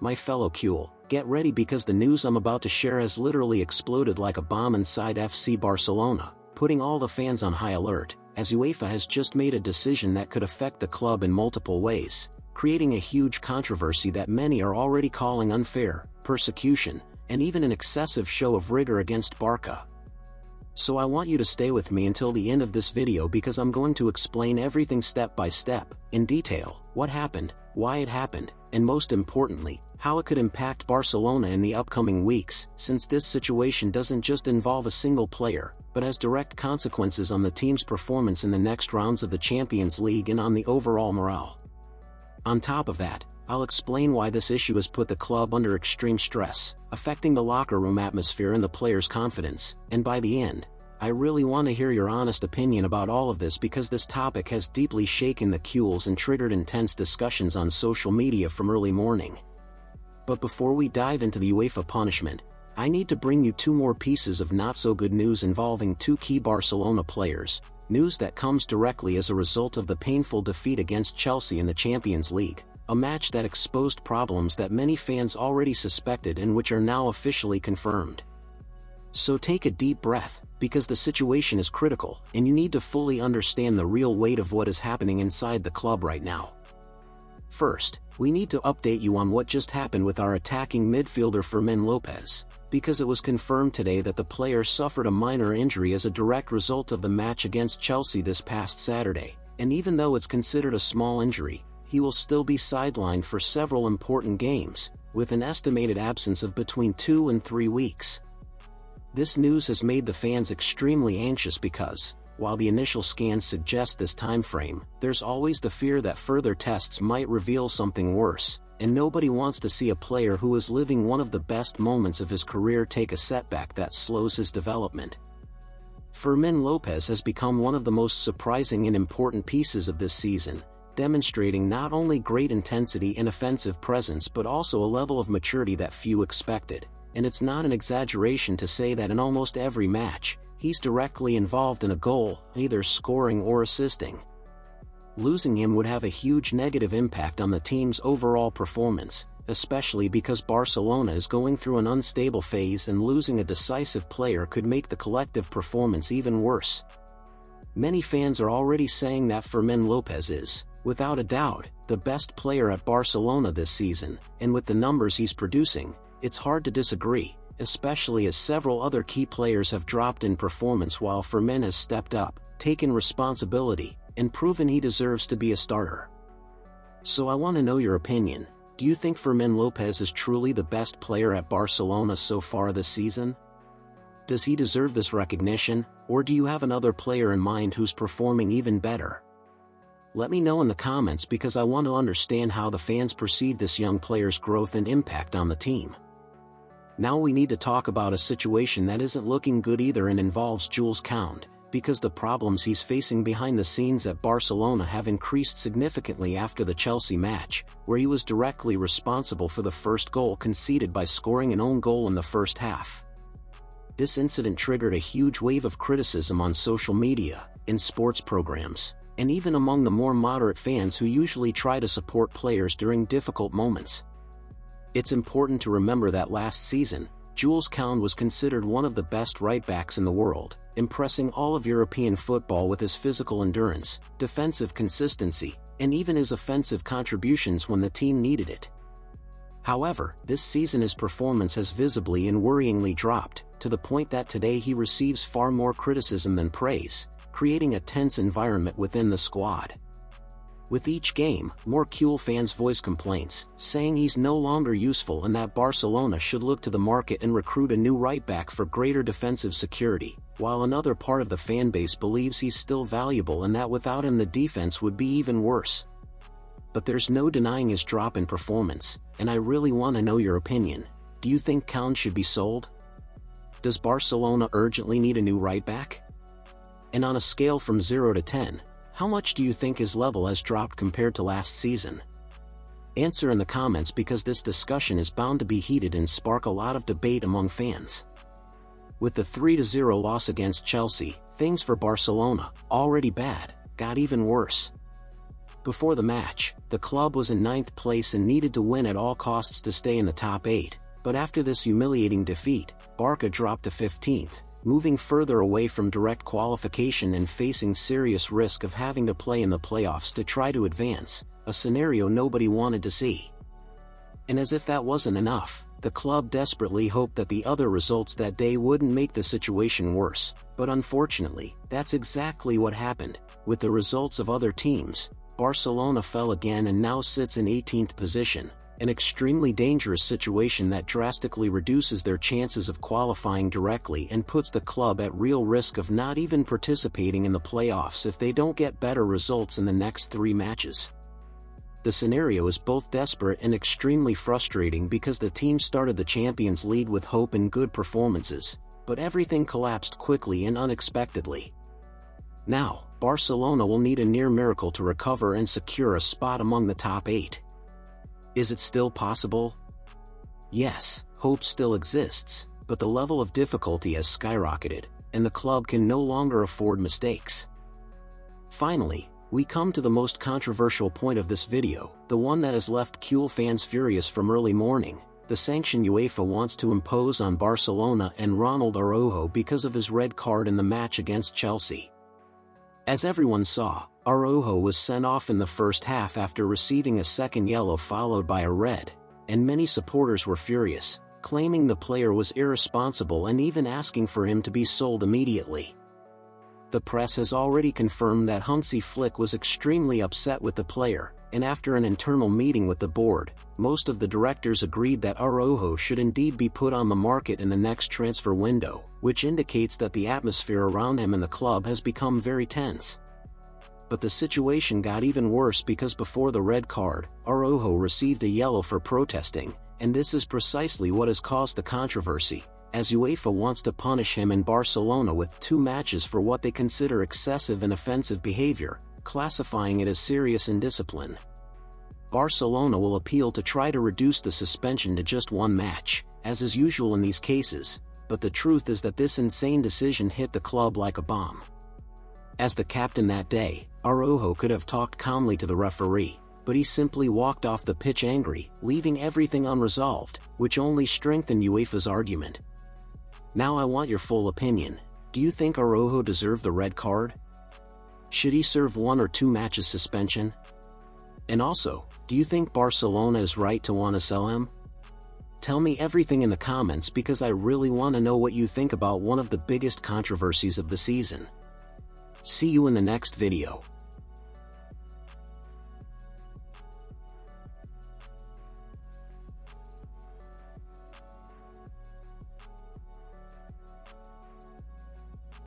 My fellow CULÉS, get ready because the news I'm about to share has literally exploded like a bomb inside FC Barcelona, putting all the fans on high alert, as Uefa has just made a decision that could affect the club in multiple ways, creating a huge controversy that many are already calling unfair, persecution, and even an excessive show of rigor against Barca. So I want you to stay with me until the end of this video because I'm going to explain everything step by step, in detail, what happened, why it happened, and most importantly, how it could impact Barcelona in the upcoming weeks, since this situation doesn't just involve a single player, but has direct consequences on the team's performance in the next rounds of the Champions League and on the overall morale. On top of that, I'll explain why this issue has put the club under extreme stress, affecting the locker room atmosphere and the players' confidence, and by the end, I really want to hear your honest opinion about all of this because this topic has deeply shaken the CULÉS and triggered intense discussions on social media from early morning. But before we dive into the UEFA punishment, I need to bring you two more pieces of not-so-good news involving two key Barcelona players, news that comes directly as a result of the painful defeat against Chelsea in the Champions League, a match that exposed problems that many fans already suspected and which are now officially confirmed. So take a deep breath, because the situation is critical, and you need to fully understand the real weight of what is happening inside the club right now. First, we need to update you on what just happened with our attacking midfielder Fermin Lopez, because it was confirmed today that the player suffered a minor injury as a direct result of the match against Chelsea this past Saturday, and even though it's considered a small injury, he will still be sidelined for several important games, with an estimated absence of between 2 and 3 weeks. This news has made the fans extremely anxious because, while the initial scans suggest this time frame, there's always the fear that further tests might reveal something worse, and nobody wants to see a player who is living one of the best moments of his career take a setback that slows his development. Fermin Lopez has become one of the most surprising and important pieces of this season, demonstrating not only great intensity and offensive presence but also a level of maturity that few expected, and it's not an exaggeration to say that in almost every match, he's directly involved in a goal, either scoring or assisting. Losing him would have a huge negative impact on the team's overall performance, especially because Barcelona is going through an unstable phase and losing a decisive player could make the collective performance even worse. Many fans are already saying that Fermin Lopez is, without a doubt, the best player at Barcelona this season, and with the numbers he's producing, it's hard to disagree, especially as several other key players have dropped in performance while Fermin has stepped up, taken responsibility, and proven he deserves to be a starter. So I want to know your opinion. Do you think Fermin Lopez is truly the best player at Barcelona so far this season? Does he deserve this recognition, or do you have another player in mind who's performing even better? Let me know in the comments because I want to understand how the fans perceive this young player's growth and impact on the team. Now we need to talk about a situation that isn't looking good either and involves Jules Kounde, because the problems he's facing behind the scenes at Barcelona have increased significantly after the Chelsea match, where he was directly responsible for the first goal conceded by scoring an own goal in the first half. This incident triggered a huge wave of criticism on social media, in sports programs, and even among the more moderate fans who usually try to support players during difficult moments. It's important to remember that last season, Jules Kounde was considered one of the best right-backs in the world, impressing all of European football with his physical endurance, defensive consistency, and even his offensive contributions when the team needed it. However, this season his performance has visibly and worryingly dropped, to the point that today he receives far more criticism than praise, creating a tense environment within the squad. With each game, more CULÉS fans voice complaints, saying he's no longer useful and that Barcelona should look to the market and recruit a new right-back for greater defensive security, while another part of the fanbase believes he's still valuable and that without him the defense would be even worse. But there's no denying his drop in performance, and I really want to know your opinion. Do you think Kounde should be sold? Does Barcelona urgently need a new right-back? And on a scale from 0 to 10, how much do you think his level has dropped compared to last season? Answer in the comments because this discussion is bound to be heated and spark a lot of debate among fans. With the 3-0 loss against Chelsea, things for Barcelona, already bad, got even worse. Before the match, the club was in 9th place and needed to win at all costs to stay in the top 8, but after this humiliating defeat, Barca dropped to 15th, moving further away from direct qualification and facing serious risk of having to play in the playoffs to try to advance, a scenario nobody wanted to see. And as if that wasn't enough, the club desperately hoped that the other results that day wouldn't make the situation worse, but unfortunately, that's exactly what happened. With the results of other teams, Barcelona fell again and now sits in 18th position, an extremely dangerous situation that drastically reduces their chances of qualifying directly and puts the club at real risk of not even participating in the playoffs if they don't get better results in the next 3 matches. The scenario is both desperate and extremely frustrating because the team started the Champions League with hope and good performances, but everything collapsed quickly and unexpectedly. Now, Barcelona will need a near miracle to recover and secure a spot among the top 8. Is it still possible? Yes, hope still exists, but the level of difficulty has skyrocketed, and the club can no longer afford mistakes. Finally, we come to the most controversial point of this video, the one that has left CULÉS fans furious from early morning, the sanction UEFA wants to impose on Barcelona and Ronald Araujo because of his red card in the match against Chelsea. As everyone saw, Araujo was sent off in the first half after receiving a second yellow followed by a red, and many supporters were furious, claiming the player was irresponsible and even asking for him to be sold immediately. The press has already confirmed that Hansi Flick was extremely upset with the player, and after an internal meeting with the board, most of the directors agreed that Araujo should indeed be put on the market in the next transfer window, which indicates that the atmosphere around him and the club has become very tense. But the situation got even worse because before the red card, Araujo received a yellow for protesting, and this is precisely what has caused the controversy, as UEFA wants to punish him and Barcelona with 2 matches for what they consider excessive and offensive behavior, classifying it as serious indiscipline. Barcelona will appeal to try to reduce the suspension to just 1 match, as is usual in these cases, but the truth is that this insane decision hit the club like a bomb. As the captain that day, Araujo could have talked calmly to the referee, but he simply walked off the pitch angry, leaving everything unresolved, which only strengthened UEFA's argument. Now I want your full opinion. Do you think Araujo deserved the red card? Should he serve 1 or 2 matches suspension? And also, do you think Barcelona is right to want to sell him? Tell me everything in the comments because I really want to know what you think about one of the biggest controversies of the season. See you in the next video.